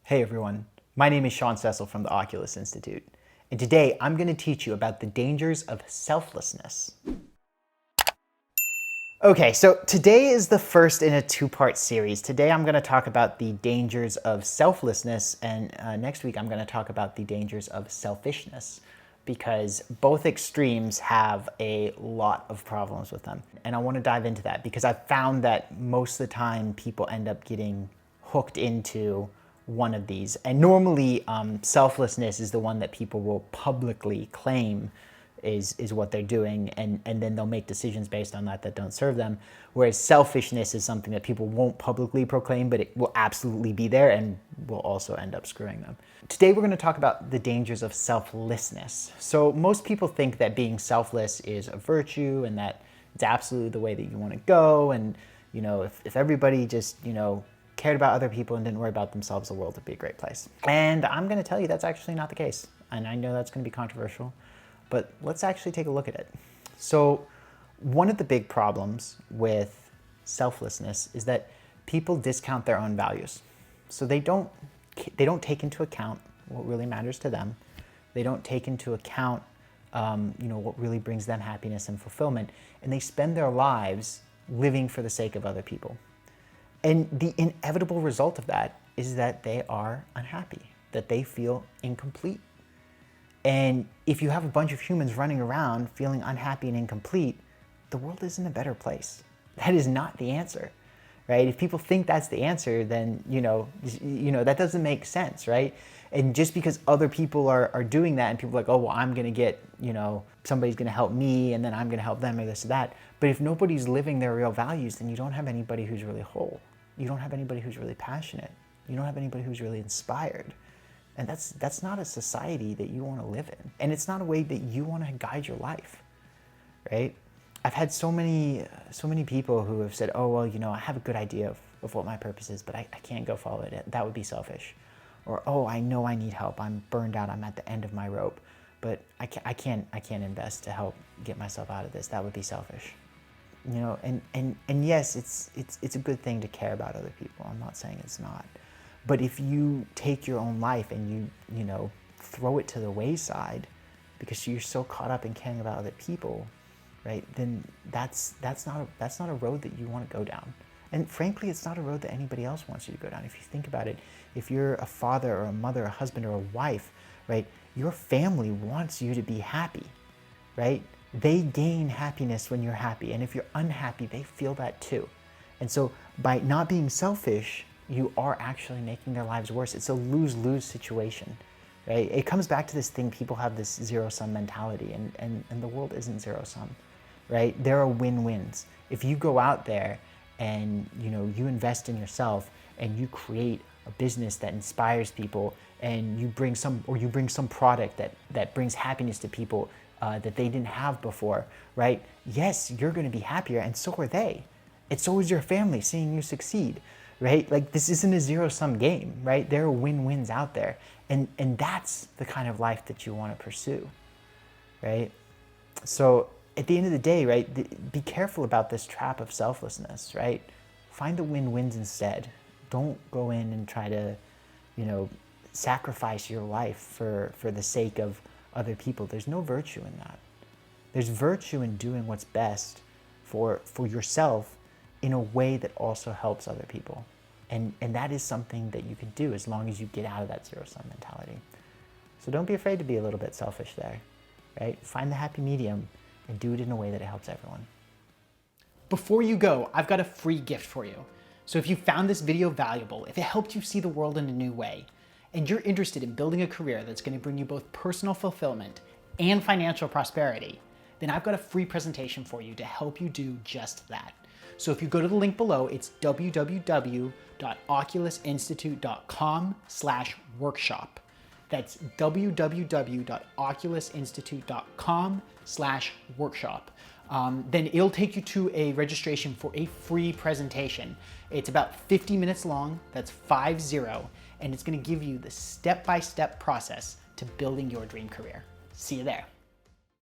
Hey everyone, my name is Sean Cecil from the Oculus Institute, and today I'm going to teach you about the dangers of selflessness. Okay, so today is the first in a two-part series. Today I'm going to talk about the dangers of selflessness, and next week I'm going to talk about the dangers of selfishness, because both extremes have a lot of problems with them. And I want to dive into that because I've found that most of the time people end up getting hooked into one of these. And normally selflessness is the one that people will publicly claim is what they're doing, and then they'll make decisions based on that don't serve them. Whereas selfishness is something that people won't publicly proclaim, but it will absolutely be there and will also end up screwing them. Today we're going to talk about the dangers of selflessness. So most people think that being selfless is a virtue and that it's absolutely the way that you want to go, and you know, if everybody just, you know, cared about other people and didn't worry about themselves, the world would be a great place. And I'm going to tell you that's actually not the case. And I know that's going to be controversial, but let's actually take a look at it. So one of the big problems with selflessness is that people discount their own values. So they don't take into account what really matters to them. They don't take into account you know, what really brings them happiness and fulfillment. And they spend their lives living for the sake of other people. And the inevitable result of that is that they are unhappy, that they feel incomplete. And if you have a bunch of humans running around feeling unhappy and incomplete, the world isn't a better place. That is not the answer, right? If people think that's the answer, then, you know, that doesn't make sense, right? And just because other people are doing that and people are like, oh, well, I'm going to get, you know, somebody's going to help me and then I'm going to help them or this or that. But if nobody's living their real values, then you don't have anybody who's really whole. You don't have anybody who's really passionate. You don't have anybody who's really inspired. And that's not a society that you want to live in. And it's not a way that you want to guide your life, right? I've had so many people who have said, oh, well, you know, I have a good idea of what my purpose is, but I can't go follow it. That would be selfish. Or, oh, I know I need help. I'm burned out. I'm at the end of my rope, but I can't invest to help get myself out of this. That would be selfish. You know, and yes, it's a good thing to care about other people. I'm not saying it's not. But if you take your own life and you know, throw it to the wayside because you're so caught up in caring about other people, right? Then that's not a road that you want to go down. And frankly, it's not a road that anybody else wants you to go down. If you think about it, if you're a father or a mother, a husband or a wife, right? Your family wants you to be happy, right? They gain happiness when you're happy. And if you're unhappy, they feel that too. And so by not being selfish, you are actually making their lives worse. It's a lose-lose situation, right? It comes back to this thing, people have this zero-sum mentality, and the world isn't zero-sum, right? There are win-wins. If you go out there and, you know, you invest in yourself and you create a business that inspires people, and you bring some product that brings happiness to people that they didn't have before, right? Yes, you're going to be happier, and so are they. And so is your family seeing you succeed, right? Like, this isn't a zero-sum game, right? There are win-wins out there, and that's the kind of life that you want to pursue, right? So at the end of the day, right, be careful about this trap of selflessness, right? Find the win-wins instead. Don't go in and try to, you know, sacrifice your life for the sake of other people. There's no virtue in that. There's virtue in doing what's best for yourself in a way that also helps other people. And that is something that you can do as long as you get out of that zero-sum mentality. So don't be afraid to be a little bit selfish there, right? Find the happy medium and do it in a way that it helps everyone. Before you go, I've got a free gift for you. So if you found this video valuable, if it helped you see the world in a new way, and you're interested in building a career that's going to bring you both personal fulfillment and financial prosperity, then I've got a free presentation for you to help you do just that. So if you go to the link below, it's www.oculusinstitute.com/workshop. That's www.oculusinstitute.com/workshop. Then it'll take you to a registration for a free presentation. It's about 50 minutes long, that's 50, and it's gonna give you the step-by-step process to building your dream career. See you there.